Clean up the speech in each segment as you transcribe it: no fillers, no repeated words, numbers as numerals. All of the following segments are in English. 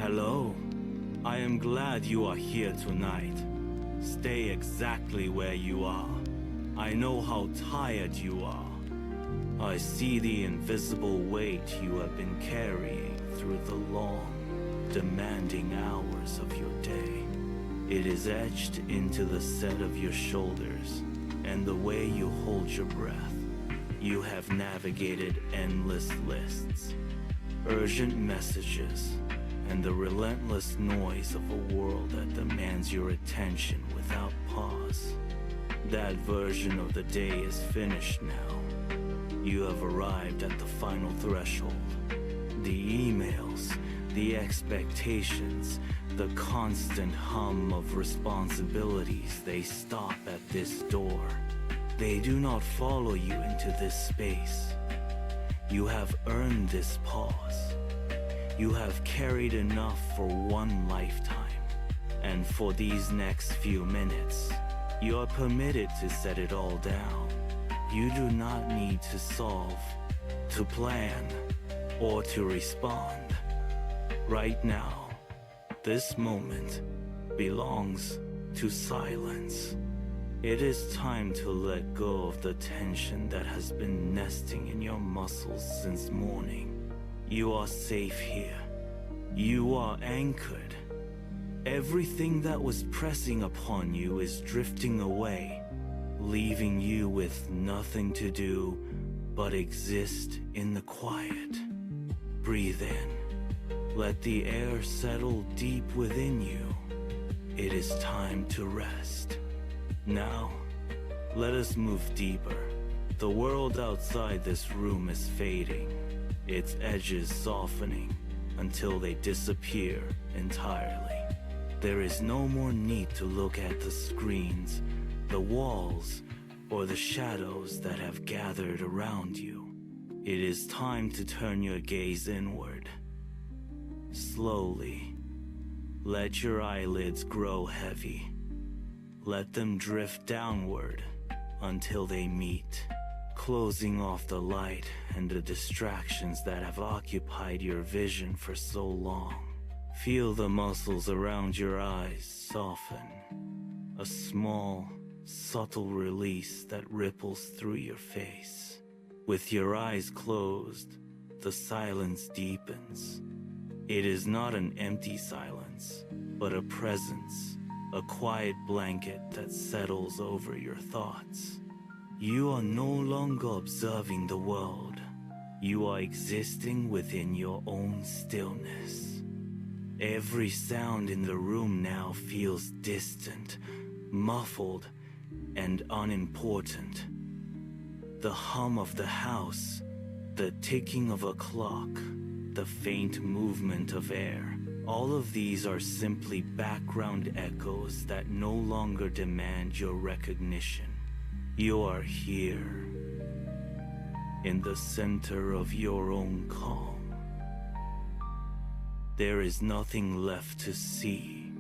Hello. I am glad you are here tonight. Stay exactly where you are. I know how tired you are. I see the invisible weight you have been carrying through the long, demanding hours of your day. It is etched into the set of your shoulders and the way you hold your breath. You have navigated endless lists, urgent messages, and the relentless noise of a world that demands your attention without pause. That version of the day is finished now. You have arrived at the final threshold. The emails, the expectations, the constant hum of responsibilities, they stop at this door. They do not follow you into this space. You have earned this pause. You have carried enough for one lifetime. And for these next few minutes, you are permitted to set it all down. You do not need to solve, to plan, or to respond. Right now, this moment belongs to silence. It is time to let go of the tension that has been nesting in your muscles since morning. You are safe here. You are anchored. Everything that was pressing upon you is drifting away, leaving you with nothing to do but exist in the quiet. Breathe in. Let the air settle deep within you. It is time to rest. Now, let us move deeper. The world outside this room is fading, its edges softening until they disappear entirely. There is no more need to look at the screens, the walls, or the shadows that have gathered around you. It is time to turn your gaze inward. Slowly, let your eyelids grow heavy. Let them drift downward until they meet, closing off the light and the distractions that have occupied your vision for so long. Feel the muscles around your eyes soften, a small, subtle release that ripples through your face. With your eyes closed, the silence deepens. It is not an empty silence, but a presence, a quiet blanket that settles over your thoughts. You are no longer observing the world. You are existing within your own stillness. Every sound in the room now feels distant, muffled, and unimportant. The hum of the house, the ticking of a clock, the faint movement of air, all of these are simply background echoes that no longer demand your recognition. You are here, in the center of your own calm. There is nothing left to see,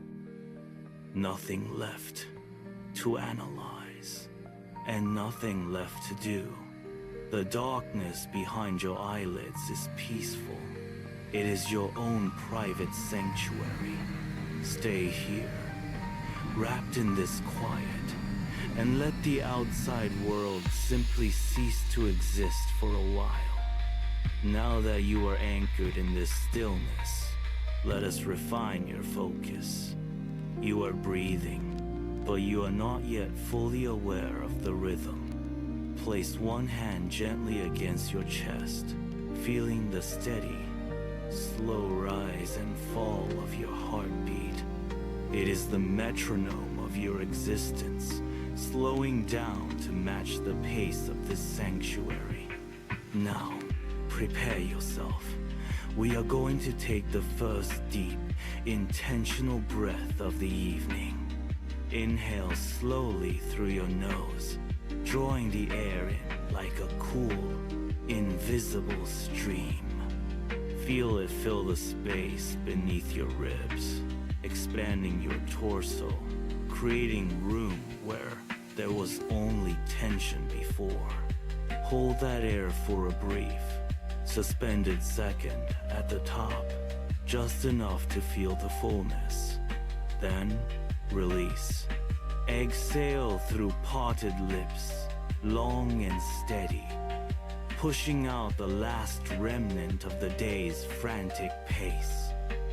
nothing left to analyze, and nothing left to do. The darkness behind your eyelids is peaceful. It is your own private sanctuary. Stay here, wrapped in this quiet, and let the outside world simply cease to exist for a while. Now that you are anchored in this stillness, let us refine your focus. You are breathing, but you are not yet fully aware of the rhythm. Place one hand gently against your chest, feeling the steady, slow rise and fall of your heartbeat. It is the metronome of your existence, slowing down to match the pace of this sanctuary. Now, prepare yourself. We are going to take the first deep, intentional breath of the evening. Inhale slowly through your nose, drawing the air in like a cool, invisible stream. Feel it fill the space beneath your ribs, expanding your torso, creating room where there was only tension before. Hold that air for a brief, suspended second at the top. just enough to feel the fullness. Then, release. Exhale through parted lips, long and steady, pushing out the last remnant of the day's frantic pace.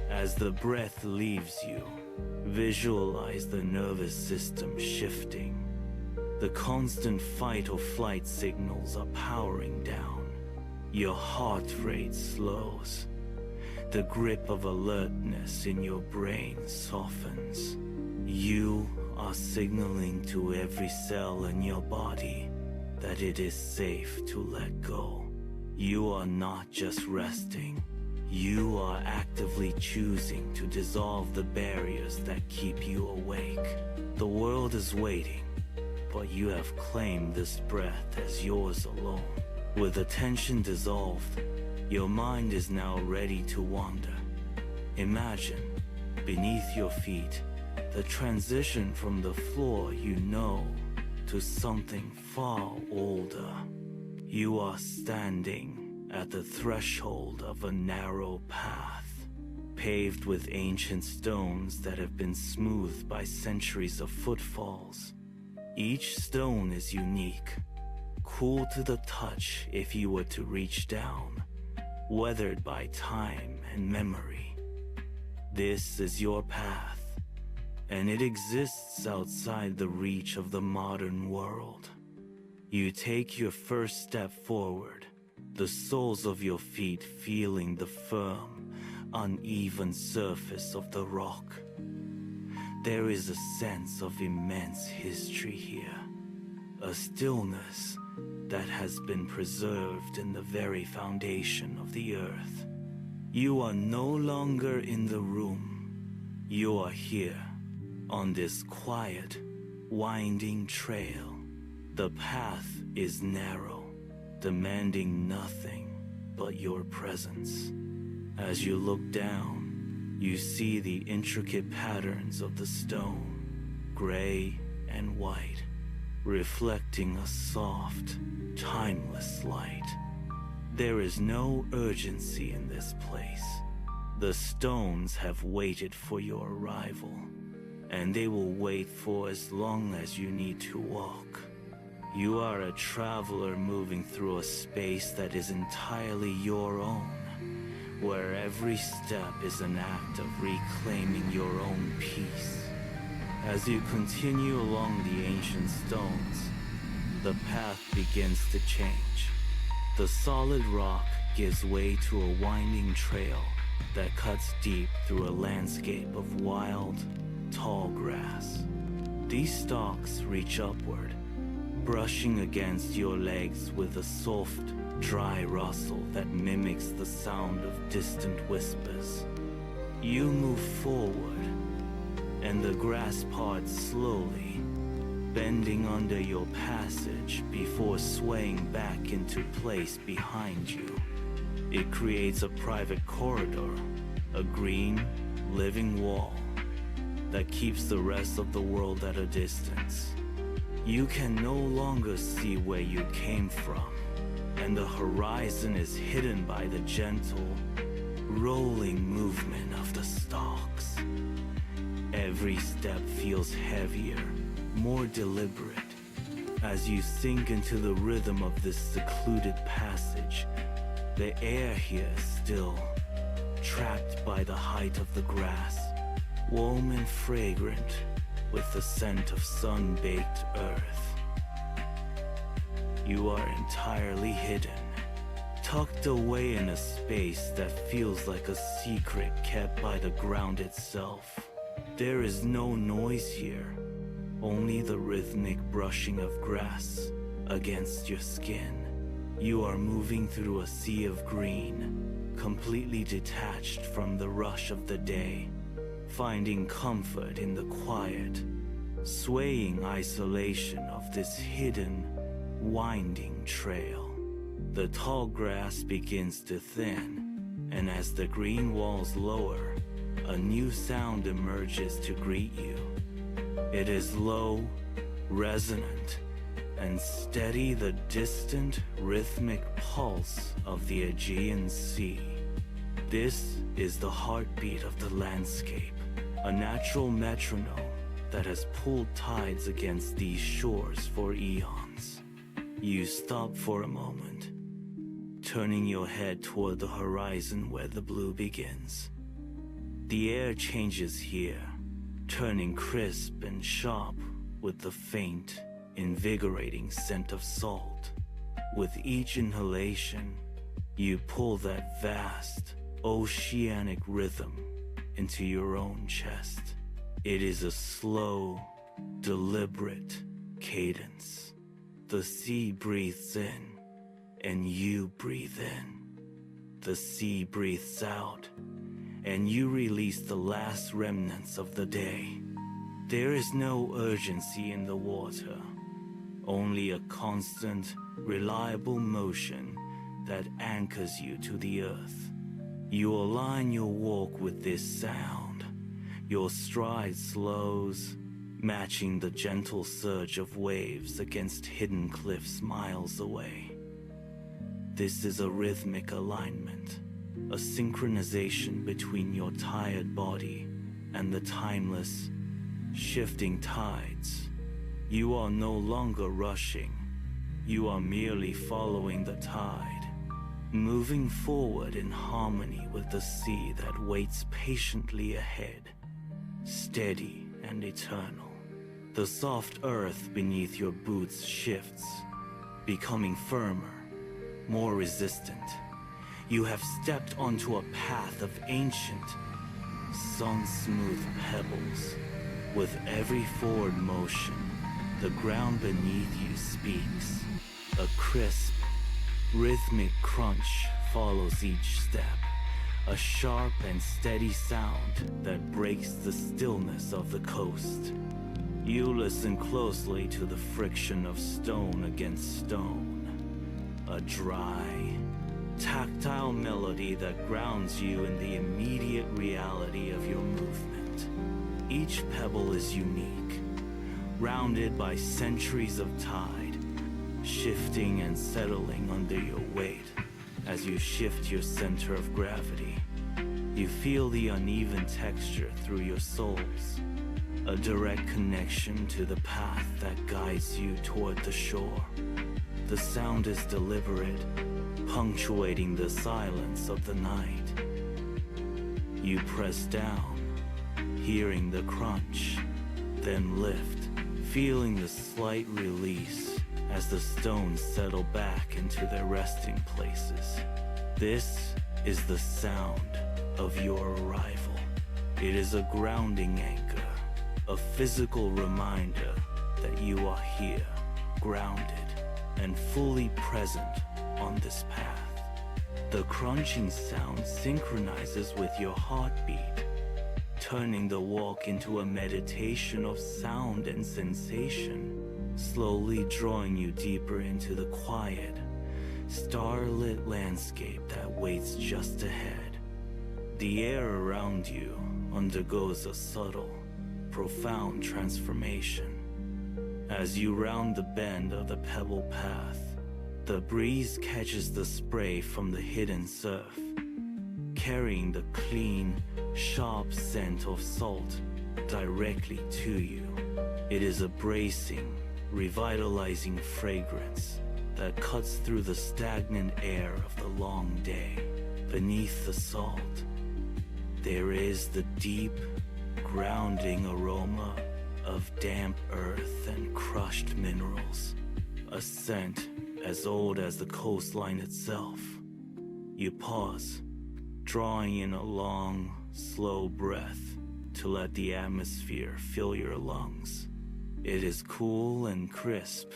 As the breath leaves you, visualize the nervous system shifting. The constant fight or flight signals are powering down. Your heart rate slows. The grip of alertness in your brain softens. You are signaling to every cell in your body that it is safe to let go. You are not just resting. You are actively choosing to dissolve the barriers that keep you awake. The world is waiting, but you have claimed this breath as yours alone. With attention dissolved, your mind is now ready to wander. Imagine, beneath your feet, the transition from the floor you know to something far older. You are standing at the threshold of a narrow path, paved with ancient stones that have been smoothed by centuries of footfalls. Each stone is unique, cool to the touch if you were to reach down, weathered by time and memory. This is your path, and it exists outside the reach of the modern world. You take your first step forward, the soles of your feet feeling the firm, uneven surface of the rock. There is a sense of immense history here, a stillness that has been preserved in the very foundation of the earth. You are no longer in the room. You are here, on this quiet, winding trail. The path is narrow, demanding nothing but your presence. As you look down, you see the intricate patterns of the stone, gray and white, reflecting a soft, timeless light. There is no urgency in this place. The stones have waited for your arrival, and they will wait for as long as you need to walk. You are a traveler moving through a space that is entirely your own, where every step is an act of reclaiming your own peace. As you continue along the ancient stones, the path begins to change. The solid rock gives way to a winding trail that cuts deep through a landscape of wild, tall grass. These stalks reach upward, brushing against your legs with a soft, dry rustle that mimics the sound of distant whispers. You move forward, and the grass parts slowly, bending under your passage before swaying back into place behind you. It creates a private corridor, a green, living wall that keeps the rest of the world at a distance. You can no longer see where you came from, and the horizon is hidden by the gentle, rolling movement of the stalks. Every step feels heavier, more deliberate. As you sink into the rhythm of this secluded passage, the air here is still, trapped by the height of the grass, warm and fragrant, with the scent of sun-baked earth. You are entirely hidden, tucked away in a space that feels like a secret kept by the ground itself. There is no noise here, only the rhythmic brushing of grass against your skin. You are moving through a sea of green, completely detached from the rush of the day, finding comfort in the quiet, swaying isolation of this hidden, winding trail. The tall grass begins to thin, and as the green walls lower, a new sound emerges to greet you. It is low, resonant, and steady, the distant, rhythmic pulse of the Aegean Sea. This is the heartbeat of the landscape, a natural metronome that has pulled tides against these shores for eons. You stop for a moment, turning your head toward the horizon where the blue begins. The air changes here, turning crisp and sharp with the faint, invigorating scent of salt. With each inhalation, you pull that vast, oceanic rhythm into your own chest. It is a slow, deliberate cadence. The sea breathes in, and you breathe in. The sea breathes out, and you release the last remnants of the day. There is no urgency in the water, only a constant, reliable motion that anchors you to the earth. You align your walk with this sound. Your stride slows, matching the gentle surge of waves against hidden cliffs miles away. This is a rhythmic alignment, a synchronization between your tired body and the timeless, shifting tides. You are no longer rushing. You are merely following the tide, moving forward in harmony with the sea that waits patiently ahead, steady and eternal. The soft earth beneath your boots shifts, becoming firmer, more resistant. You have stepped onto a path of ancient, sun-smooth pebbles. With every forward motion, the ground beneath you speaks. A crisp, rhythmic crunch follows each step, a sharp and steady sound that breaks the stillness of the coast. You listen closely to the friction of stone against stone, a dry, tactile melody that grounds you in the immediate reality of your movement. Each pebble is unique, rounded by centuries of tide, shifting and settling under your weight. As you shift your center of gravity, you feel the uneven texture through your soles, a direct connection to the path that guides you toward the shore. The sound is deliberate, punctuating the silence of the night. You press down, hearing the crunch, then lift, feeling the slight release as the stones settle back into their resting places. This is the sound of your arrival. It is a grounding anchor, a physical reminder that you are here, grounded and fully present on this path. The crunching sound synchronizes with your heartbeat, turning the walk into a meditation of sound and sensation, slowly drawing you deeper into the quiet, starlit landscape that waits just ahead. The air around you undergoes a subtle, profound transformation. As you round the bend of the pebble path, the breeze catches the spray from the hidden surf, carrying the clean, sharp scent of salt directly to you. It is a bracing, revitalizing fragrance that cuts through the stagnant air of the long day. Beneath the salt, there is the deep, grounding aroma of damp earth and crushed minerals, a scent as old as the coastline itself. You pause, drawing in a long, slow breath to let the atmosphere fill your lungs. It is cool and crisp,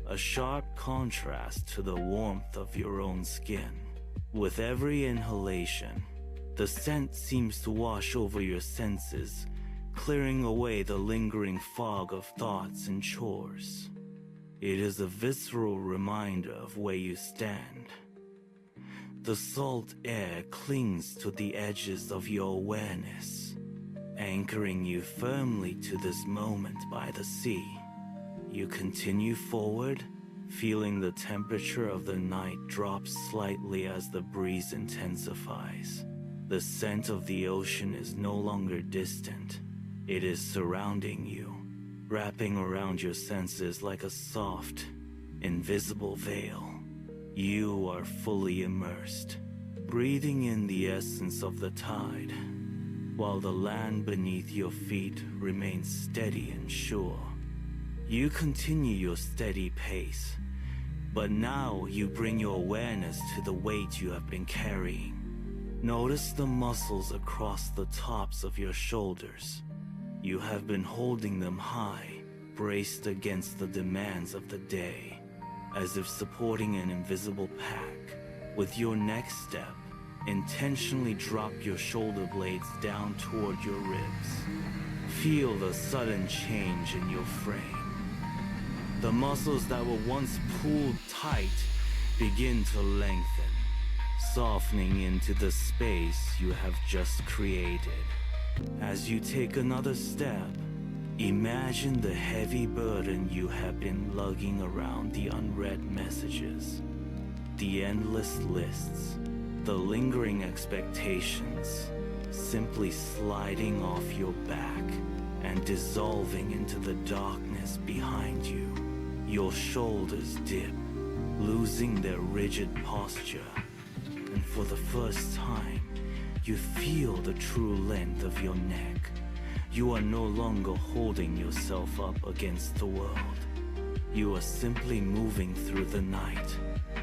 a sharp contrast to the warmth of your own skin. With every inhalation, the scent seems to wash over your senses, clearing away the lingering fog of thoughts and chores. It is a visceral reminder of where you stand. The salt air clings to the edges of your awareness, anchoring you firmly to this moment by the sea. You continue forward, feeling the temperature of the night drop slightly as the breeze intensifies. The scent of the ocean is no longer distant. It is surrounding you, wrapping around your senses like a soft, invisible veil. You are fully immersed, breathing in the essence of the tide, while the land beneath your feet remains steady and sure. You continue your steady pace, but now you bring your awareness to the weight you have been carrying. Notice the muscles across the tops of your shoulders. You have been holding them high, braced against the demands of the day, as if supporting an invisible pack. With your next step, intentionally drop your shoulder blades down toward your ribs. Feel the sudden change in your frame. The muscles that were once pulled tight begin to lengthen, softening into the space you have just created. As you take another step, imagine the heavy burden you have been lugging around, the unread messages, the endless lists, the lingering expectations, simply sliding off your back and dissolving into the darkness behind you. Your shoulders dip, losing their rigid posture, and for the first time, you feel the true length of your neck. You are no longer holding yourself up against the world. You are simply moving through the night,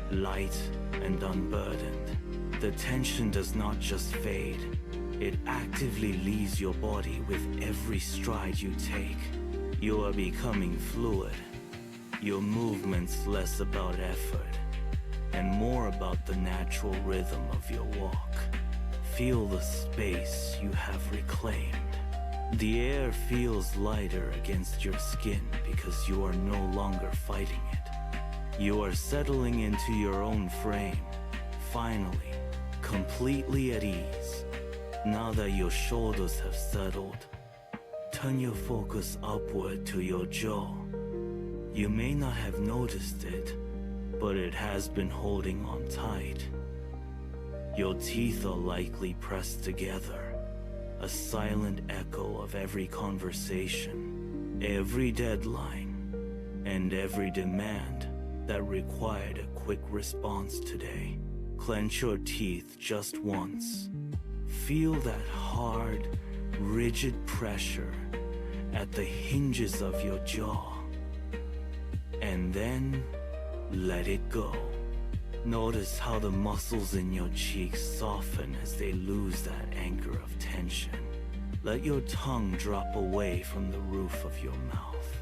light and unburdened. The tension does not just fade, it actively leaves your body with every stride you take. You are becoming fluid, your movements less about effort and more about the natural rhythm of your walk. Feel the space you have reclaimed. The air feels lighter against your skin because you are no longer fighting it. You are settling into your own frame, finally, completely at ease. Now that your shoulders have settled, turn your focus upward to your jaw. You may not have noticed it, but it has been holding on tight. Your teeth are likely pressed together, a silent echo of every conversation, every deadline, and every demand that required a quick response today. Clench your teeth just once. Feel that hard, rigid pressure at the hinges of your jaw. And then let it go. Notice how the muscles in your cheeks soften as they lose that anchor of tension. Let your tongue drop away from the roof of your mouth.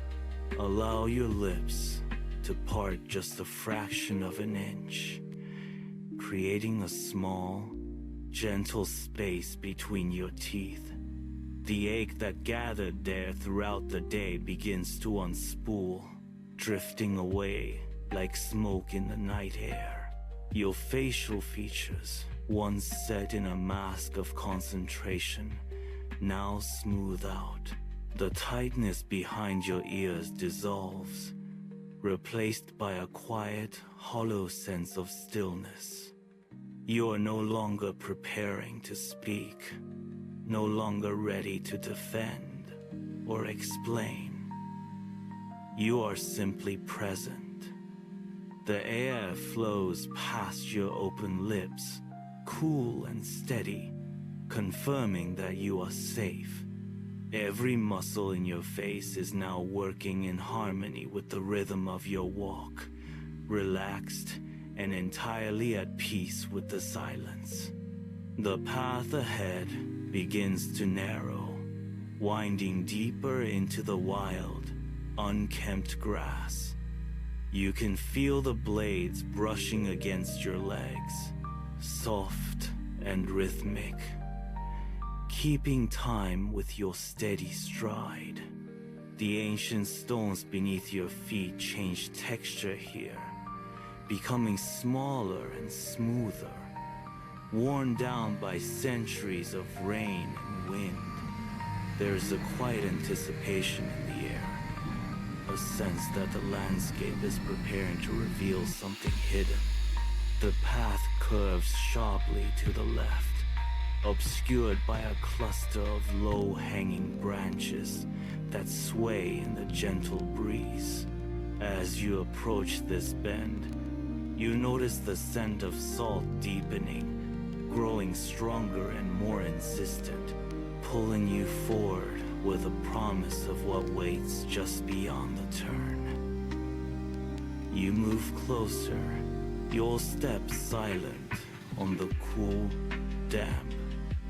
Allow your lips to part just a fraction of an inch, creating a small, gentle space between your teeth. The ache that gathered there throughout the day begins to unspool, drifting away like smoke in the night air. Your facial features, once set in a mask of concentration, now smooth out. The tightness behind your ears dissolves, replaced by a quiet, hollow sense of stillness. You are no longer preparing to speak, no longer ready to defend or explain. You are simply present. The air flows past your open lips, cool and steady, confirming that you are safe. Every muscle in your face is now working in harmony with the rhythm of your walk, relaxed and entirely at peace with the silence. The path ahead begins to narrow, winding deeper into the wild, unkempt grass. You can feel the blades brushing against your legs, soft and rhythmic, keeping time with your steady stride. The ancient stones beneath your feet change texture here, becoming smaller and smoother, worn down by centuries of rain and wind. There is a quiet anticipation in the air, a sense that the landscape is preparing to reveal something hidden. The path curves sharply to the left, obscured by a cluster of low-hanging branches that sway in the gentle breeze. As you approach this bend, you notice the scent of salt deepening, growing stronger and more insistent, pulling you forward with a promise of what waits just beyond the turn. You move closer, your steps silent on the cool, damp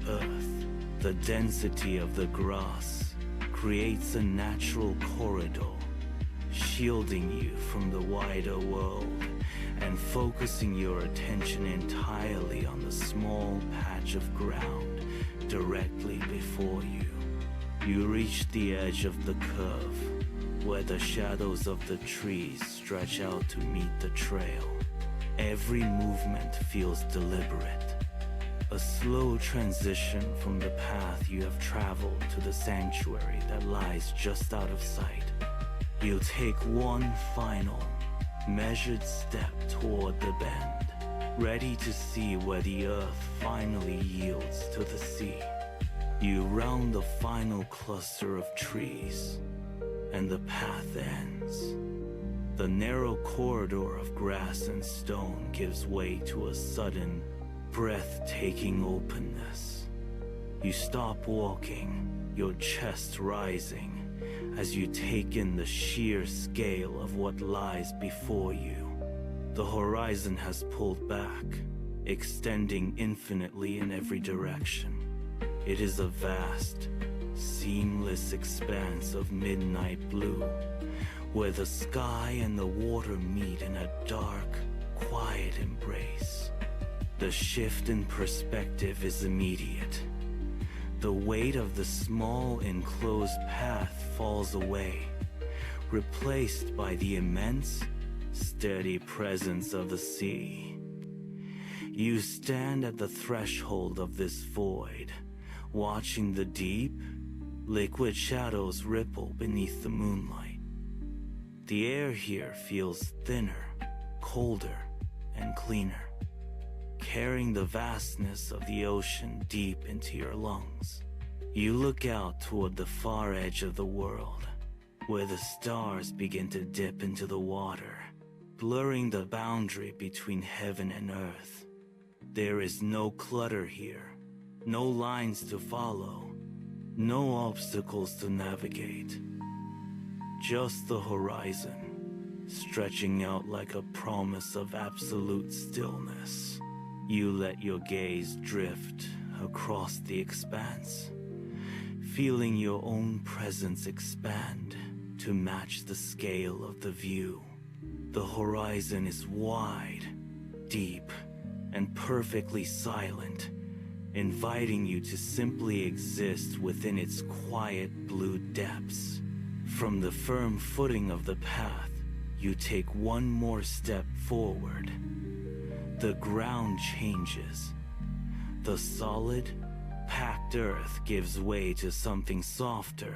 earth. The density of the grass creates a natural corridor, shielding you from the wider world and focusing your attention entirely on the small patch of ground directly before you. You reach the edge of the curve, where the shadows of the trees stretch out to meet the trail. Every movement feels deliberate, a slow transition from the path you have traveled to the sanctuary that lies just out of sight. You take one final, measured step toward the bend, ready to see where the earth finally yields to the sea. You round the final cluster of trees, and the path ends. The narrow corridor of grass and stone gives way to a sudden, breathtaking openness. You stop walking, your chest rising, as you take in the sheer scale of what lies before you. The horizon has pulled back, extending infinitely in every direction. It is a vast, seamless expanse of midnight blue, where the sky and the water meet in a dark, quiet embrace. The shift in perspective is immediate. The weight of the small enclosed path falls away, replaced by the immense, steady presence of the sea. You stand at the threshold of this void, watching the deep, liquid shadows ripple beneath the moonlight. The air here feels thinner, colder, and cleaner, carrying the vastness of the ocean deep into your lungs. You look out toward the far edge of the world, where the stars begin to dip into the water, blurring the boundary between heaven and earth. There is no clutter here, no lines to follow, no obstacles to navigate. Just the horizon, stretching out like a promise of absolute stillness. You let your gaze drift across the expanse, feeling your own presence expand to match the scale of the view. The horizon is wide, deep, and perfectly silent, inviting you to simply exist within its quiet blue depths. From the firm footing of the path, you take one more step forward. The ground changes. The solid, packed earth gives way to something softer,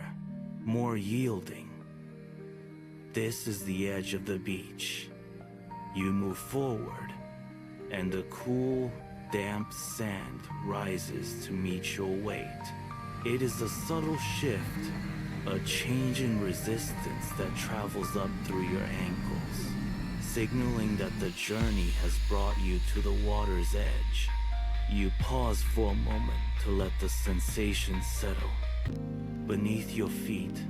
more yielding. This is the edge of the beach. You move forward, and the cool, damp sand rises to meet your weight. It is a subtle shift, a change in resistance that travels up through your ankles, signaling that the journey has brought you to the water's edge. You pause for a moment to let the sensation settle. Beneath your feet,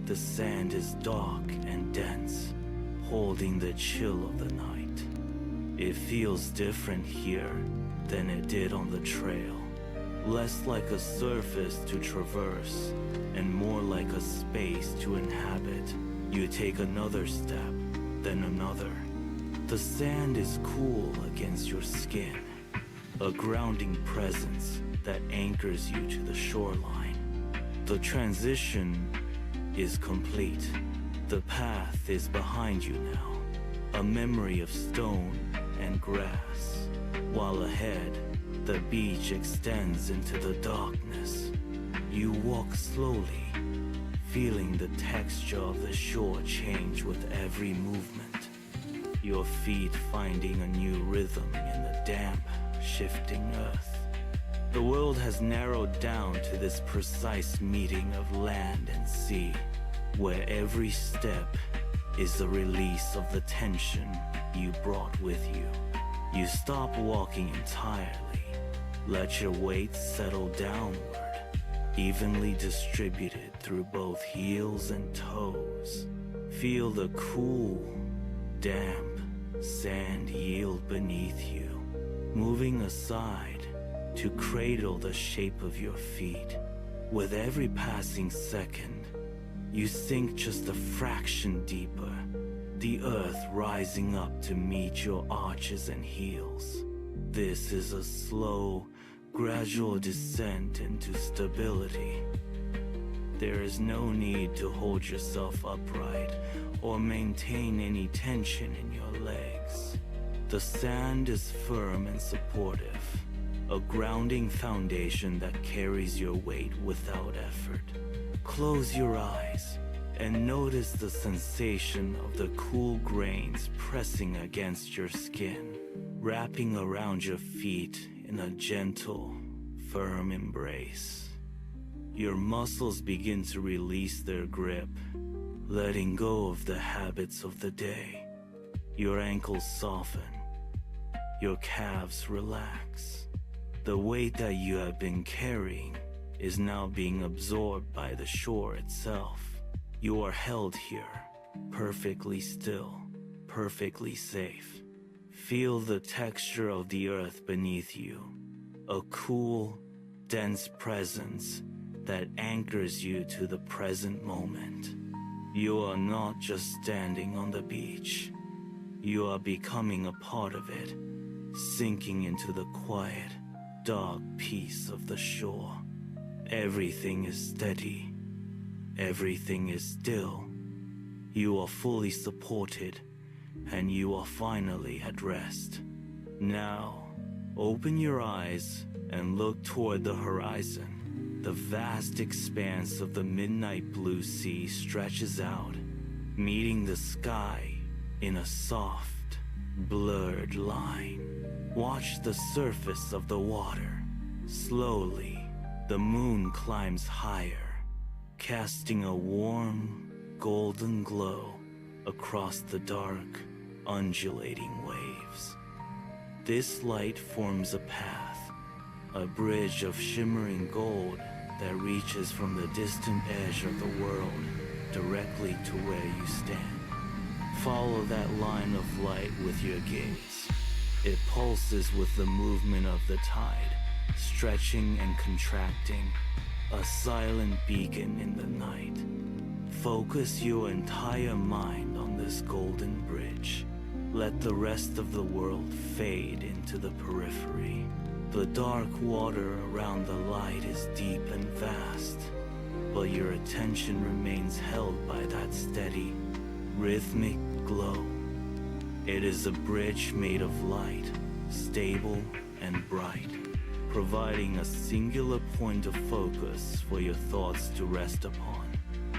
the sand is dark and dense, holding the chill of the night. It feels different here than it did on the trail, less like a surface to traverse and more like a space to inhabit. You take another step, then another. The sand is cool against your skin, a grounding presence that anchors you to the shoreline. The transition is complete. The path is behind you now, a memory of stone and grass, while ahead, the beach extends into the darkness. You walk slowly, feeling the texture of the shore change with every movement, your feet finding a new rhythm in the damp, shifting earth. The world has narrowed down to this precise meeting of land and sea, where every step is the release of the tension you brought with you. You stop walking entirely, let your weight settle downward, evenly distributed through both heels and toes. Feel the cool, damp sand yield beneath you, moving aside to cradle the shape of your feet. With every passing second, you sink just a fraction deeper, the earth rising up to meet your arches and heels. This is a slow, gradual descent into stability. There is no need to hold yourself upright or maintain any tension in your legs. The sand is firm and supportive, a grounding foundation that carries your weight without effort. Close your eyes and notice the sensation of the cool grains pressing against your skin, wrapping around your feet in a gentle, firm embrace. Your muscles begin to release their grip, letting go of the habits of the day. Your ankles soften, your calves relax. The weight that you have been carrying is now being absorbed by the shore itself. You are held here, perfectly still, perfectly safe. Feel the texture of the earth beneath you, a cool, dense presence that anchors you to the present moment. You are not just standing on the beach. You are becoming a part of it, sinking into the quiet, dark peace of the shore. Everything is steady. Everything is still. You are fully supported, and you are finally at rest. Now, open your eyes and look toward the horizon. The vast expanse of the midnight blue sea stretches out, meeting the sky in a soft, blurred line. Watch the surface of the water. Slowly, the moon climbs higher, casting a warm, golden glow across the dark, undulating waves. This light forms a path, a bridge of shimmering gold that reaches from the distant edge of the world directly to where you stand. Follow that line of light with your gaze. It pulses with the movement of the tide, stretching and contracting, a silent beacon in the night. Focus your entire mind on this golden bridge. Let the rest of the world fade into the periphery. The dark water around the light is deep and vast, but your attention remains held by that steady, rhythmic glow. It is a bridge made of light, stable and bright, providing a singular point of focus for your thoughts to rest upon.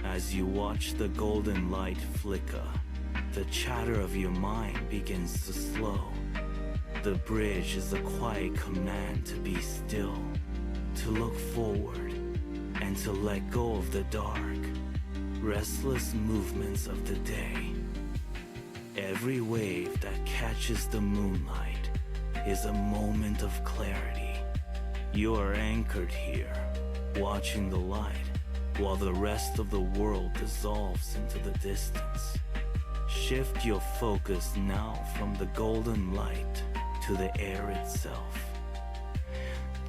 As you watch the golden light flicker, the chatter of your mind begins to slow. The bridge is a quiet command to be still, to look forward, and to let go of the dark, restless movements of the day. Every wave that catches the moonlight is a moment of clarity. You are anchored here, watching the light, while the rest of the world dissolves into the distance. Shift your focus now from the golden light to the air itself.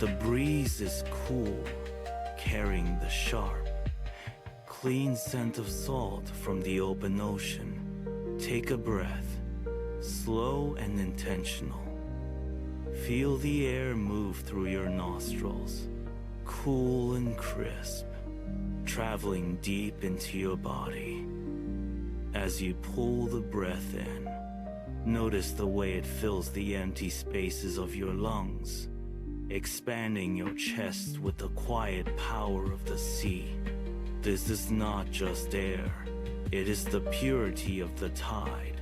The breeze is cool, carrying the sharp, clean scent of salt from the open ocean. Take a breath, slow and intentional. Feel the air move through your nostrils, cool and crisp, traveling deep into your body. As you pull the breath in, notice the way it fills the empty spaces of your lungs, expanding your chest with the quiet power of the sea. This is not just air, it is the purity of the tide,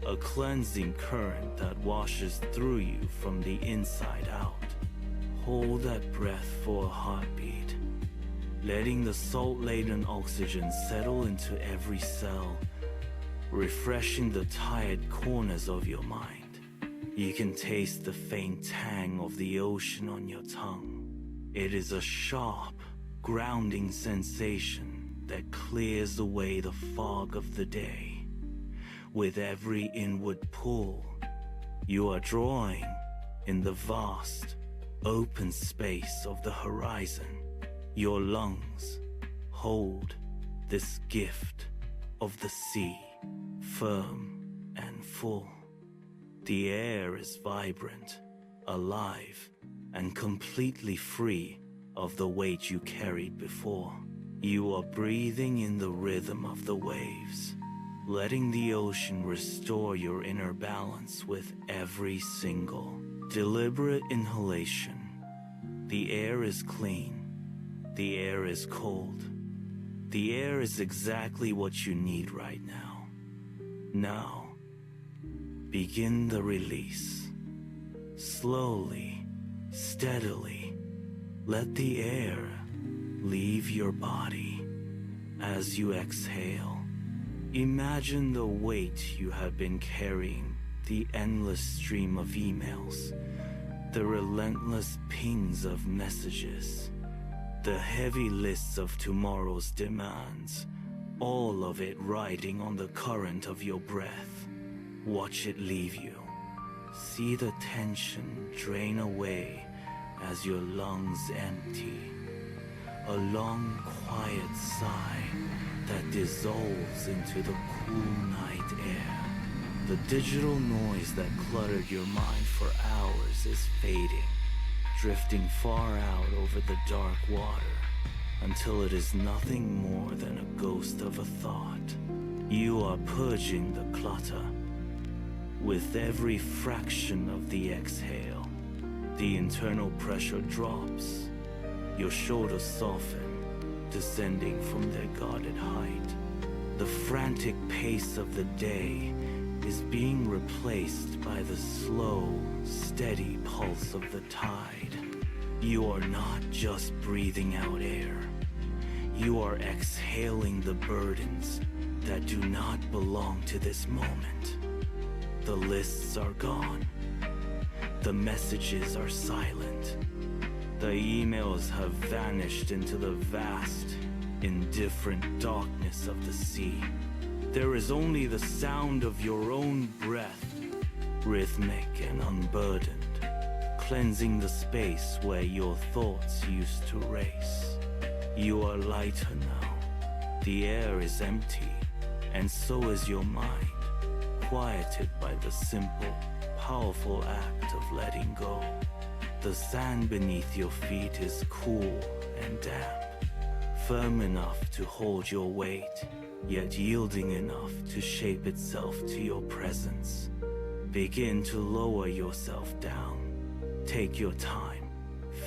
a cleansing current that washes through you from the inside out. Hold that breath for a heartbeat, letting the salt-laden oxygen settle into every cell, refreshing the tired corners of your mind. You can taste the faint tang of the ocean on your tongue. It is a sharp, grounding sensation that clears away the fog of the day. With every inward pull, you are drawing in the vast, open space of the horizon. Your lungs hold this gift of the sea, firm and full. The air is vibrant, alive, and completely free of the weight you carried before. You are breathing in the rhythm of the waves, letting the ocean restore your inner balance with every single deliberate inhalation. The air is clean. The air is cold. The air is exactly what you need right now. Now, begin the release. Slowly, steadily, let the air leave your body. As you exhale, imagine the weight you have been carrying, the endless stream of emails, the relentless pings of messages, the heavy lists of tomorrow's demands, all of it riding on the current of your breath. Watch it leave you. See the tension drain away as your lungs empty. A long, quiet sigh that dissolves into the cool night air. The digital noise that cluttered your mind for hours is fading, drifting far out over the dark water until it is nothing more than a ghost of a thought. You are purging the clutter. With every fraction of the exhale, the internal pressure drops. Your shoulders soften, descending from their guarded height. The frantic pace of the day is being replaced by the slow, steady pulse of the tide. You are not just breathing out air. You are exhaling the burdens that do not belong to this moment. The lists are gone. The messages are silent. The emails have vanished into the vast, indifferent darkness of the sea. There is only the sound of your own breath, rhythmic and unburdened, cleansing the space where your thoughts used to race. You are lighter now. The air is empty, and so is your mind, quieted by the simple, powerful act of letting go. The sand beneath your feet is cool and damp, firm enough to hold your weight, yet yielding enough to shape itself to your presence. Begin to lower yourself down. Take your time.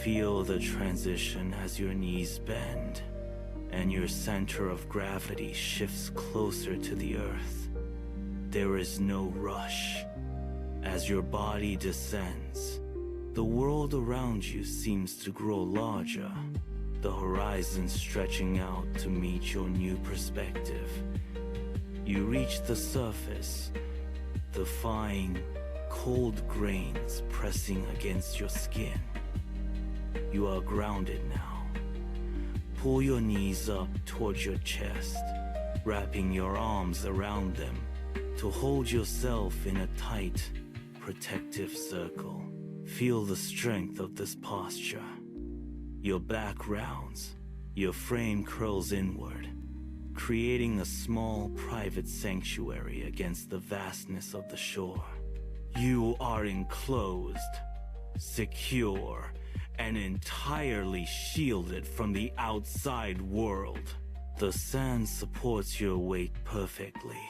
Feel the transition as your knees bend and your center of gravity shifts closer to the earth. There is no rush. As your body descends, the world around you seems to grow larger, the horizon stretching out to meet your new perspective. You reach the surface, the fine, cold grains pressing against your skin. You are grounded now. Pull your knees up towards your chest, wrapping your arms around them to hold yourself in a tight, protective circle. Feel the strength of this posture. Your back rounds, your frame curls inward, creating a small private sanctuary against the vastness of the shore. You are enclosed, secure, and entirely shielded from the outside world. The sand supports your weight perfectly,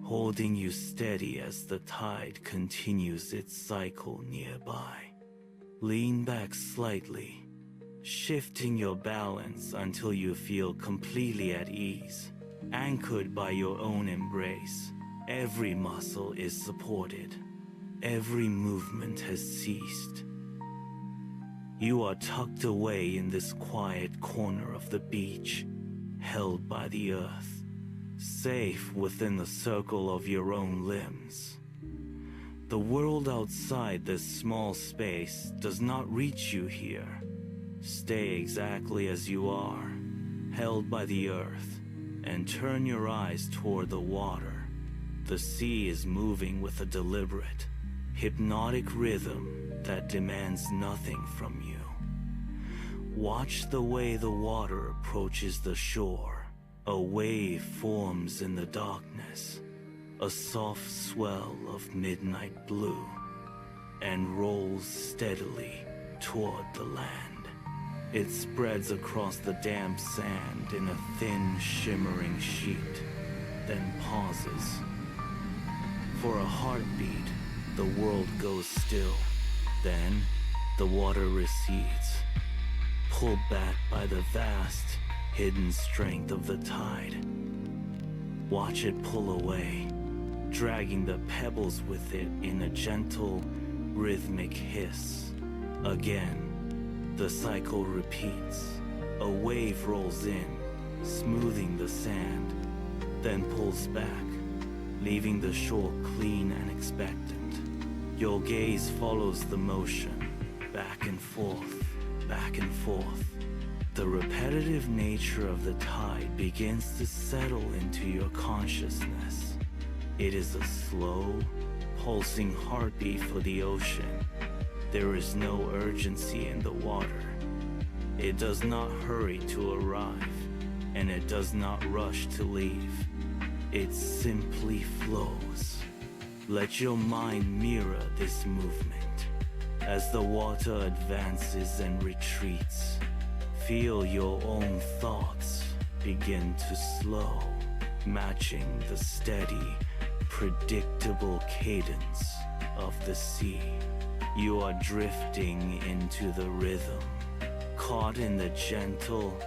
holding you steady as the tide continues its cycle nearby. Lean back slightly, shifting your balance until you feel completely at ease, anchored by your own embrace. Every muscle is supported. Every movement has ceased. You are tucked away in this quiet corner of the beach, held by the earth, safe within the circle of your own limbs. The world outside this small space does not reach you here. Stay exactly as you are, held by the earth, and turn your eyes toward the water. The sea is moving with a deliberate, hypnotic rhythm that demands nothing from you. Watch the way the water approaches the shore. A wave forms in the darkness, a soft swell of midnight blue, and rolls steadily toward the land. It spreads across the damp sand in a thin, shimmering sheet, then pauses. For a heartbeat, the world goes still. Then, the water recedes, pulled back by the vast, hidden strength of the tide. Watch it pull away, dragging the pebbles with it in a gentle, rhythmic hiss. Again, the cycle repeats. A wave rolls in, smoothing the sand, then pulls back, leaving the shore clean and expectant. Your gaze follows the motion, back and forth, back and forth. The repetitive nature of the tide begins to settle into your consciousness. It is a slow, pulsing heartbeat for the ocean. There is no urgency in the water. It does not hurry to arrive, and it does not rush to leave. It simply flows. Let your mind mirror this movement. As the water advances and retreats, feel your own thoughts begin to slow, matching the steady, predictable cadence of the sea. You are drifting into the rhythm, caught in the gentle,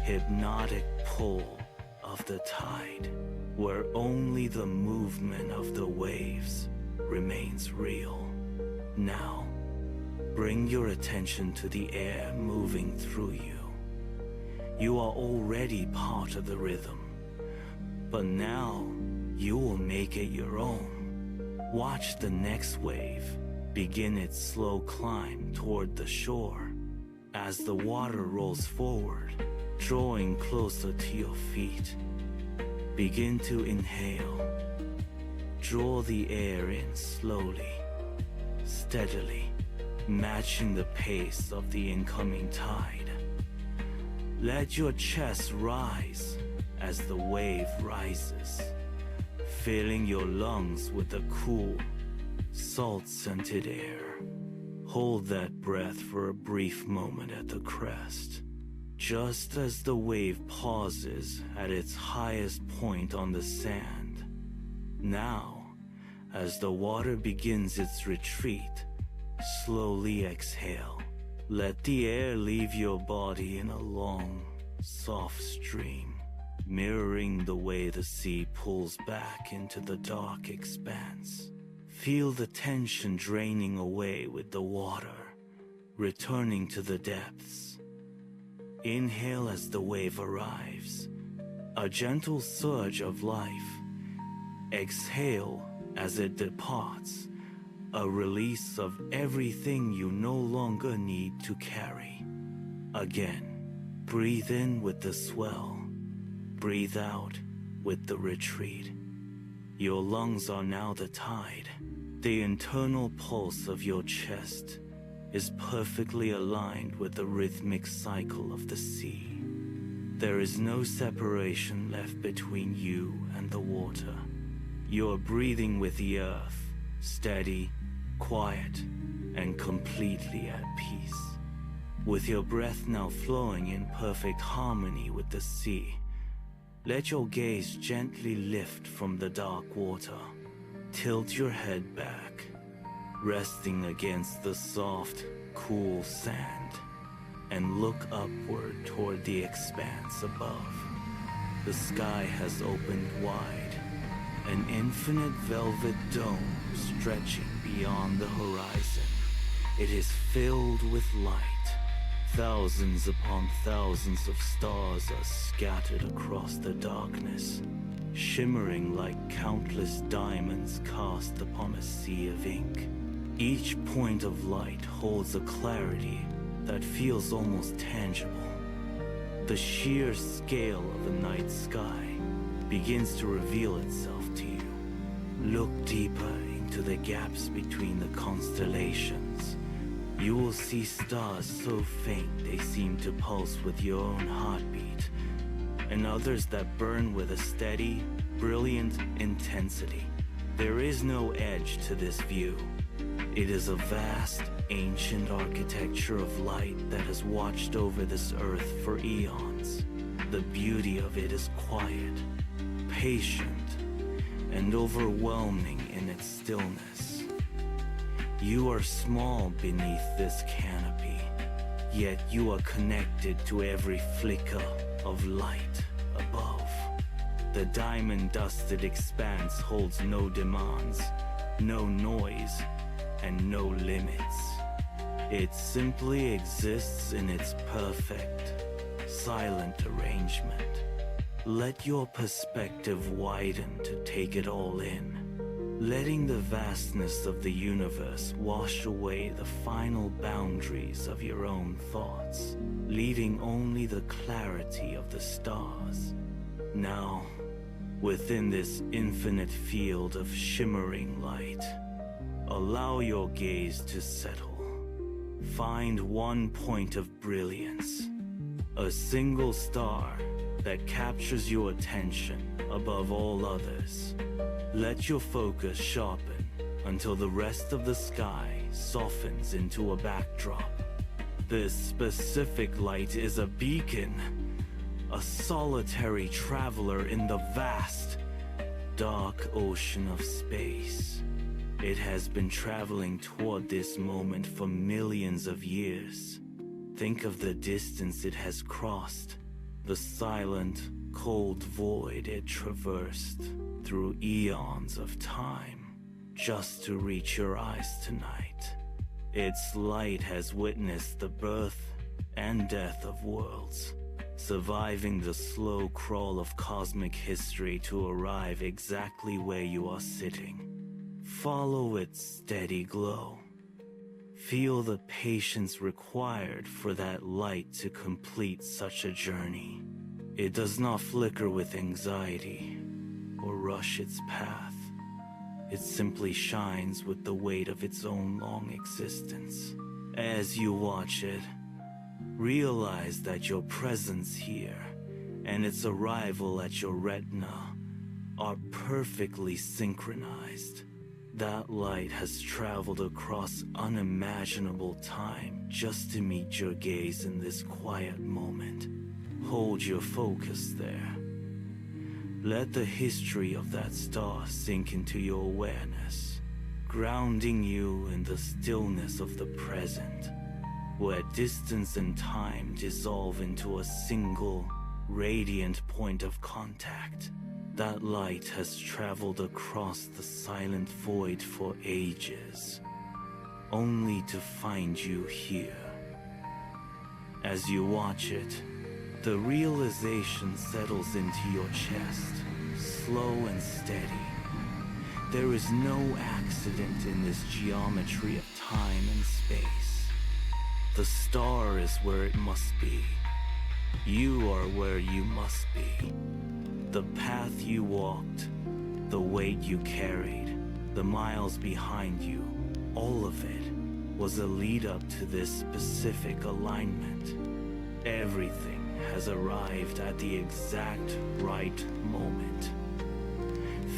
hypnotic pull of the tide, where only the movement of the waves remains real. Now, bring your attention to the air moving through you. You are already part of the rhythm, but now you will make it your own. Watch the next wave begin its slow climb toward the shore. As the water rolls forward, drawing closer to your feet, begin to inhale. Draw the air in slowly, steadily, matching the pace of the incoming tide. Let your chest rise as the wave rises, filling your lungs with the cool, salt-scented air. Hold that breath for a brief moment at the crest. Just as the wave pauses at its highest point on the sand. Now, as the water begins its retreat, slowly exhale. Let the air leave your body in a long, soft stream, mirroring the way the sea pulls back into the dark expanse. Feel the tension draining away with the water, returning to the depths. Inhale as the wave arrives, a gentle surge of life. Exhale as it departs, a release of everything you no longer need to carry. Again, breathe in with the swell, breathe out with the retreat. Your lungs are now the tide. The internal pulse of your chest is perfectly aligned with the rhythmic cycle of the sea. There is no separation left between you and the water. You are breathing with the earth, steady, quiet, and completely at peace. With your breath now flowing in perfect harmony with the sea, let your gaze gently lift from the dark water. Tilt your head back, resting against the soft, cool sand, and look upward toward the expanse above. The sky has opened wide, an infinite velvet dome stretching beyond the horizon. It is filled with light, Thousands upon thousands of stars are scattered across the darkness, shimmering like countless diamonds cast upon a sea of ink. Each point of light holds a clarity that feels almost tangible. The sheer scale of the night sky begins to reveal itself to you. Look deeper into the gaps between the constellations. You will see stars so faint they seem to pulse with your own heartbeat, and others that burn with a steady, brilliant intensity. There is no edge to this view. It is a vast, ancient architecture of light that has watched over this earth for eons. The beauty of it is quiet, patient, and overwhelming in its stillness. You are small beneath this canopy, yet you are connected to every flicker of light above. The diamond-dusted expanse holds no demands, no noise, and no limits. It simply exists in its perfect, silent arrangement. Let your perspective widen to take it all in, letting the vastness of the universe wash away the final boundaries of your own thoughts, leaving only the clarity of the stars. Now, within this infinite field of shimmering light, allow your gaze to settle. Find one point of brilliance, a single star that captures your attention above all others. Let your focus sharpen until the rest of the sky softens into a backdrop. This specific light is a beacon, a solitary traveler in the vast, dark ocean of space. It has been traveling toward this moment for millions of years. Think of the distance it has crossed, the silent, cold void it traversed through eons of time, just to reach your eyes tonight. Its light has witnessed the birth and death of worlds, surviving the slow crawl of cosmic history to arrive exactly where you are sitting. Follow its steady glow. Feel the patience required for that light to complete such a journey. It does not flicker with anxiety or rush its path. It simply shines with the weight of its own long existence. As you watch it, realize that your presence here and its arrival at your retina are perfectly synchronized. That light has traveled across unimaginable time just to meet your gaze in this quiet moment. Hold your focus there. Let the history of that star sink into your awareness, grounding you in the stillness of the present, where distance and time dissolve into a single, radiant point of contact. That light has traveled across the silent void for ages, only to find you here. As you watch it, the realization settles into your chest, slow and steady. There is no accident in this geometry of time and space. The star is where it must be. You are where you must be. The path you walked, the weight you carried, the miles behind you, all of it was a lead up to this specific alignment. Everything has arrived at the exact right moment.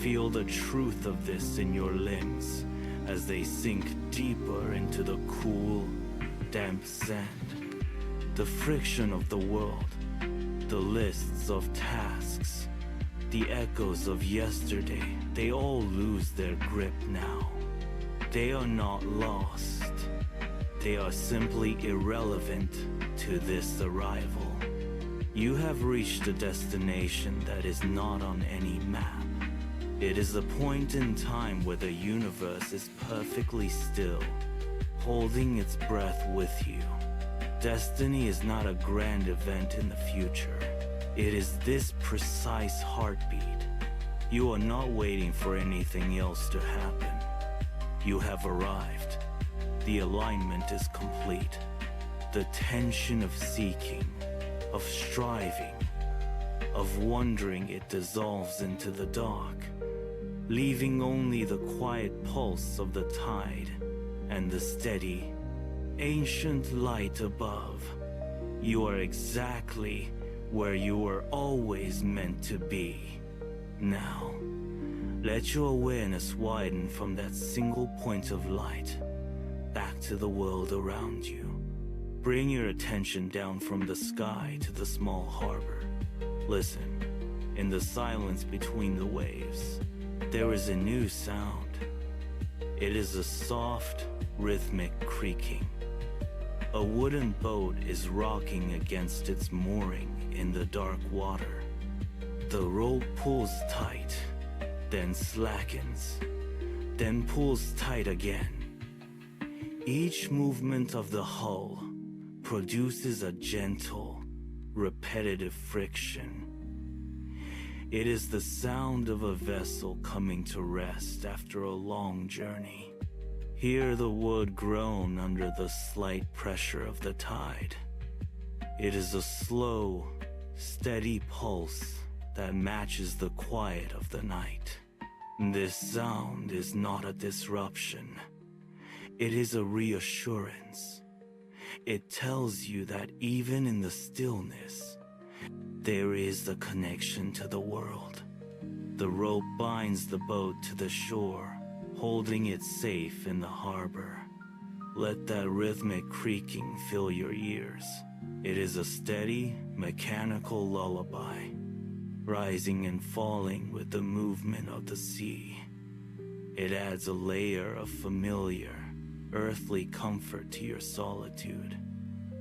Feel the truth of this in your limbs as they sink deeper into the cool, damp sand. The friction of the world, the lists of tasks, the echoes of yesterday, they all lose their grip now. They are not lost. They are simply irrelevant to this arrival. You have reached a destination that is not on any map. It is a point in time where the universe is perfectly still, holding its breath with you. Destiny is not a grand event in the future. It is this precise heartbeat. You are not waiting for anything else to happen. You have arrived. The alignment is complete. The tension of seeking, of striving, of wondering, it dissolves into the dark, leaving only the quiet pulse of the tide and the steady, ancient light above. You are exactly where you were always meant to be. Now, let your awareness widen from that single point of light back to the world around you. Bring your attention down from the sky to the small harbor. Listen, in the silence between the waves, there is a new sound. It is a soft, rhythmic creaking. A wooden boat is rocking against its mooring in the dark water. The rope pulls tight, then slackens, then pulls tight again. Each movement of the hull produces a gentle, repetitive friction. It is the sound of a vessel coming to rest after a long journey. Hear the wood groan under the slight pressure of the tide. It is a slow, steady pulse that matches the quiet of the night. This sound is not a disruption. It is a reassurance. It tells you that even in the stillness, there is a connection to the world. The rope binds the boat to the shore, holding it safe in the harbor. Let that rhythmic creaking fill your ears. It is a steady, mechanical lullaby, rising and falling with the movement of the sea. It adds a layer of familiar, earthly comfort to your solitude.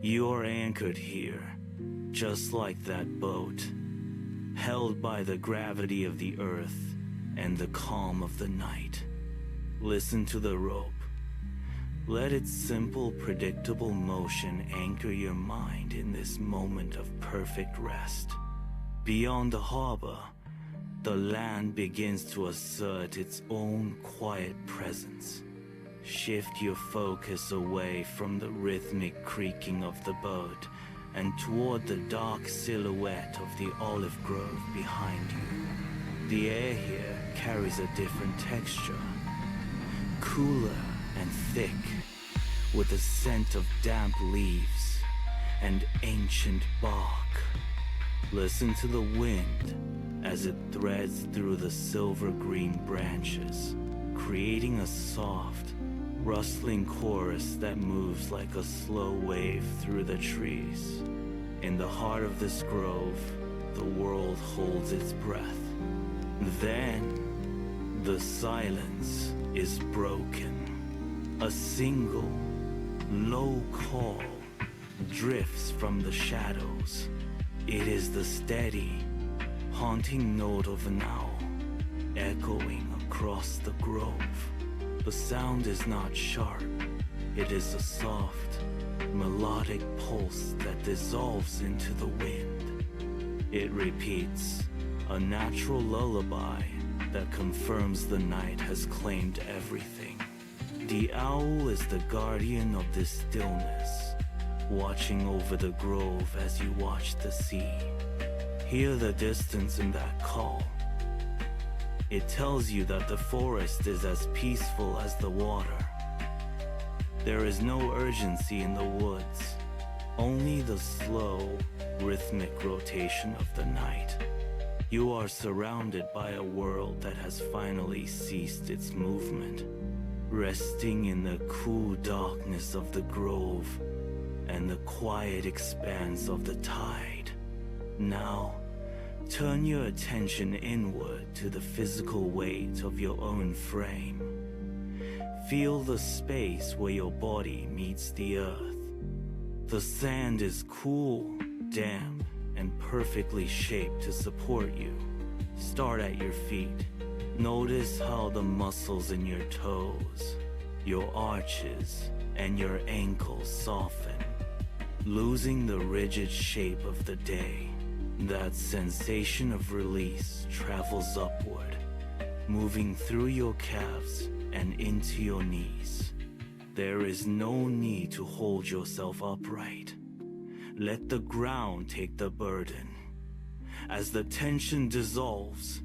You are anchored here, just like that boat, held by the gravity of the earth and the calm of the night. Listen to the rope. Let its simple, predictable motion anchor your mind in this moment of perfect rest. Beyond the harbor, the land begins to assert its own quiet presence. Shift your focus away from the rhythmic creaking of the boat and toward the dark silhouette of the olive grove behind you. The air here carries a different texture, cooler and thick, with a scent of damp leaves and ancient bark. Listen to the wind as it threads through the silver-green branches, creating a soft, rustling chorus that moves like a slow wave through the trees. In the heart of this grove, the world holds its breath. Then, the silence is broken. A single, low call drifts from the shadows. It is the steady, haunting note of an owl, echoing across the grove. The sound is not sharp. It is a soft, melodic pulse that dissolves into the wind. It repeats, a natural lullaby that confirms the night has claimed everything. The owl is the guardian of this stillness, watching over the grove as you watch the sea. Hear the distance in that call. It tells you that the forest is as peaceful as the water. There is no urgency in the woods, only the slow, rhythmic rotation of the night. You are surrounded by a world that has finally ceased its movement, resting in the cool darkness of the grove and the quiet expanse of the tide. Now, turn your attention inward to the physical weight of your own frame. Feel the space where your body meets the earth. The sand is cool, damp, and perfectly shaped to support you. Start at your feet. Notice how the muscles in your toes, your arches, and your ankles soften. losing the rigid shape of the day. That sensation of release travels upward, moving through your calves and into your knees. There is no need to hold yourself upright. Let the ground take the burden. As the tension dissolves,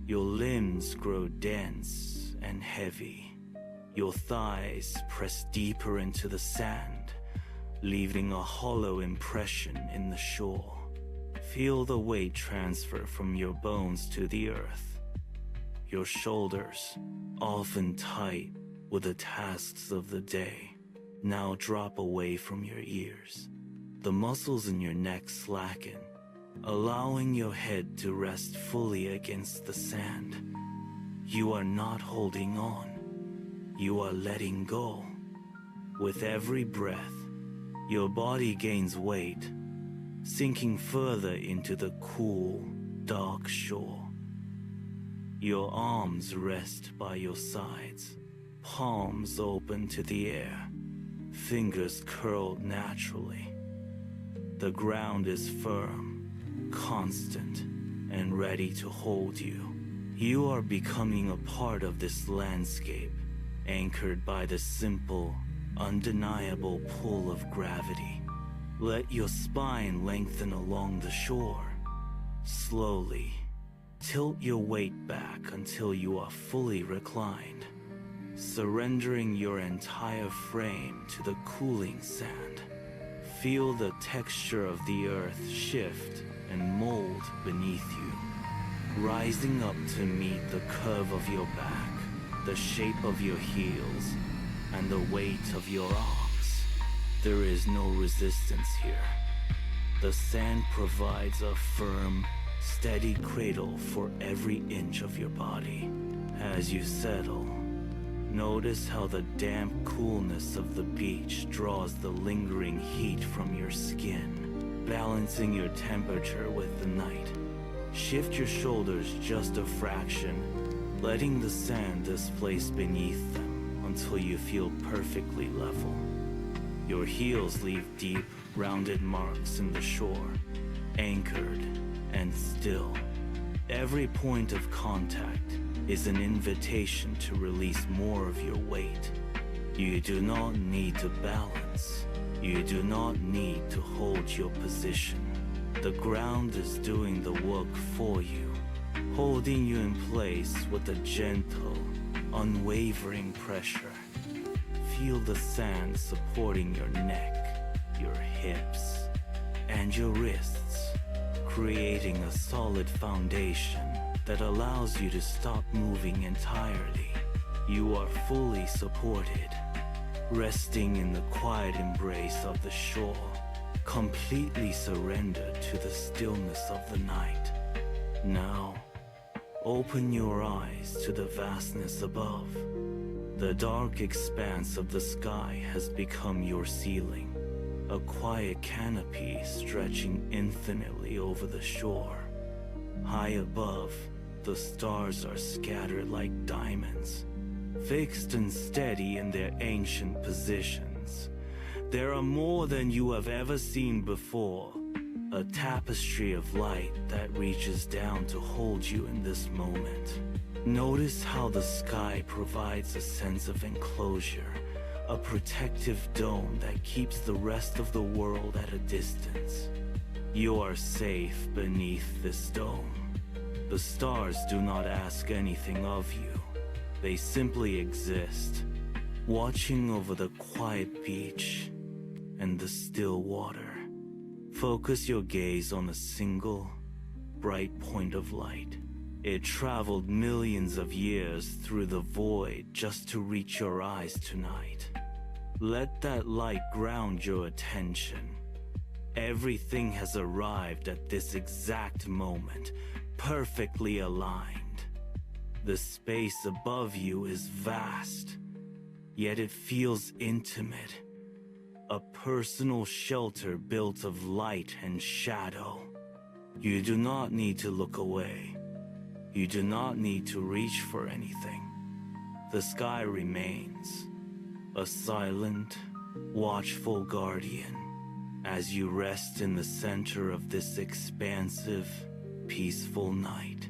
your limbs grow dense and heavy. Your thighs press deeper into the sand, leaving a hollow impression in the shore. Feel the weight transfer from your bones to the earth. Your shoulders, often tight with the tasks of the day, now drop away from your ears. The muscles in your neck slacken, allowing your head to rest fully against the sand. You are not holding on. You are letting go. With every breath, your body gains weight, sinking further into the cool, dark shore. Your arms rest by your sides, palms open to the air, fingers curled naturally. The ground is firm, constant, and ready to hold you. You are becoming a part of this landscape, anchored by the simple, undeniable pull of gravity. Let your spine lengthen along the shore. Slowly, tilt your weight back until you are fully reclined, surrendering your entire frame to the cooling sand. Feel the texture of the earth shift and mold beneath you, rising up to meet the curve of your back, the shape of your heels, and the weight of your arms. There is no resistance here. The sand provides a firm, steady cradle for every inch of your body. As you settle, notice how the damp coolness of the beach draws the lingering heat from your skin, balancing your temperature with the night. Shift your shoulders just a fraction, letting the sand displace beneath them until you feel perfectly level. Your heels leave deep, rounded marks in the shore, anchored and still. Every point of contact is an invitation to release more of your weight. You do not need to balance. You do not need to hold your position. The ground is doing the work for you, holding you in place with a gentle, unwavering pressure. Feel the sand supporting your neck, your hips, and your wrists, creating a solid foundation that allows you to stop moving entirely. You are fully supported, resting in the quiet embrace of the shore, completely surrendered to the stillness of the night. Now, open your eyes to the vastness above. The dark expanse of the sky has become your ceiling, a quiet canopy stretching infinitely over the shore. High above, the stars are scattered like diamonds, fixed and steady in their ancient positions. There are more than you have ever seen before, a tapestry of light that reaches down to hold you in this moment. Notice how the sky provides a sense of enclosure, a protective dome that keeps the rest of the world at a distance. You are safe beneath this dome. The stars do not ask anything of you. They simply exist, watching over the quiet beach and the still water. Focus your gaze on a single, bright point of light. It traveled millions of years through the void just to reach your eyes tonight. Let that light ground your attention. Everything has arrived at this exact moment, perfectly aligned. The space above you is vast, yet it feels intimate. A personal shelter built of light and shadow. You do not need to look away. You do not need to reach for anything. The sky remains, a silent, watchful guardian, as you rest in the center of this expansive, peaceful night.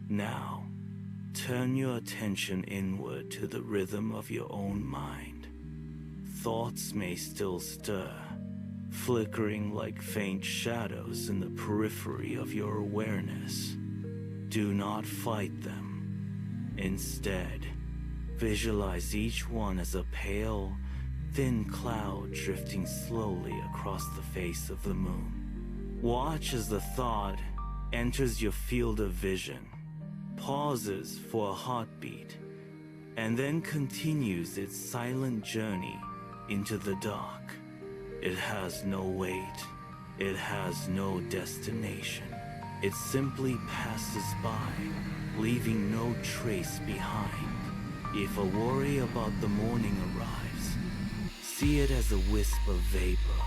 Now, turn your attention inward to the rhythm of your own mind. Thoughts may still stir, flickering like faint shadows in the periphery of your awareness. Do not fight them. Instead, visualize each one as a pale, thin cloud drifting slowly across the face of the moon. Watch as the thought enters your field of vision, pauses for a heartbeat, and then continues its silent journey into the dark. It has no weight. It has no destination. It simply passes by, leaving no trace behind. If a worry about the morning arrives, see it as a wisp of vapor,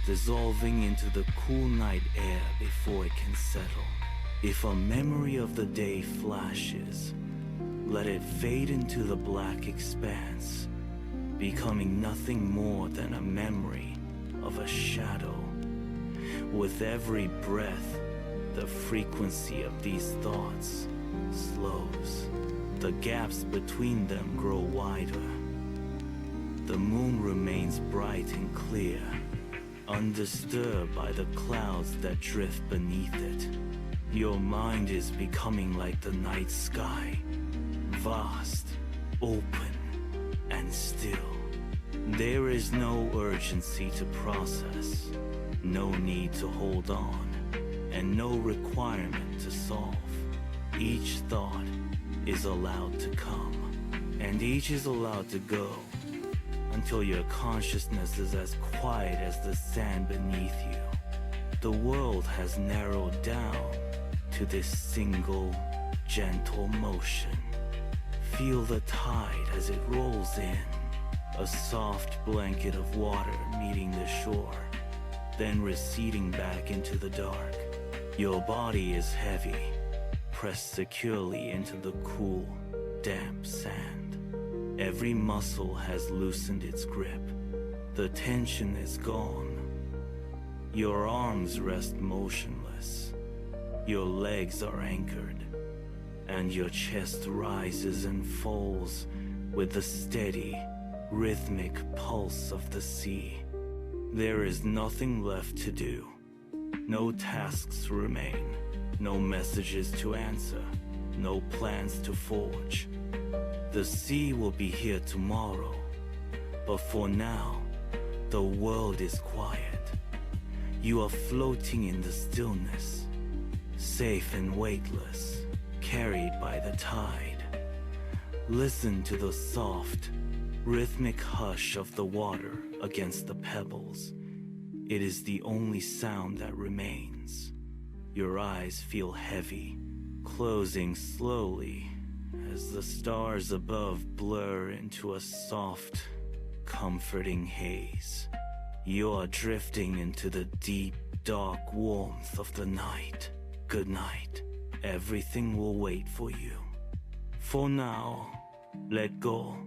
dissolving into the cool night air before it can settle. If a memory of the day flashes, let it fade into the black expanse, becoming nothing more than a memory of a shadow. With every breath, the frequency of these thoughts slows. The gaps between them grow wider. The moon remains bright and clear, undisturbed by the clouds that drift beneath it. Your mind is becoming like the night sky, vast, open, and still. There is no urgency to process, no need to hold on, and no requirement to solve. Each thought is allowed to come, and each is allowed to go, until your consciousness is as quiet as the sand beneath you. The world has narrowed down to this single, gentle motion. Feel the tide as it rolls in, a soft blanket of water meeting the shore, then receding back into the dark. Your body is heavy, pressed securely into the cool, damp sand. Every muscle has loosened its grip. The tension is gone. Your arms rest motionless. Your legs are anchored, and your chest rises and falls with the steady, rhythmic pulse of the sea. There is nothing left to do. No tasks remain, no messages to answer, no plans to forge. The sea will be here tomorrow, but for now, the world is quiet. You are floating in the stillness, safe and weightless, carried by the tide. Listen to the soft, rhythmic hush of the water against the pebbles. It is the only sound that remains. Your eyes feel heavy, closing slowly as the stars above blur into a soft, comforting haze. You are drifting into the deep, dark warmth of the night. Good night. Everything will wait for you. For now, let go.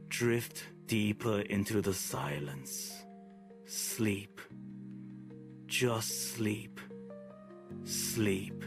Drift deeper into the silence. Sleep. Just sleep. Sleep.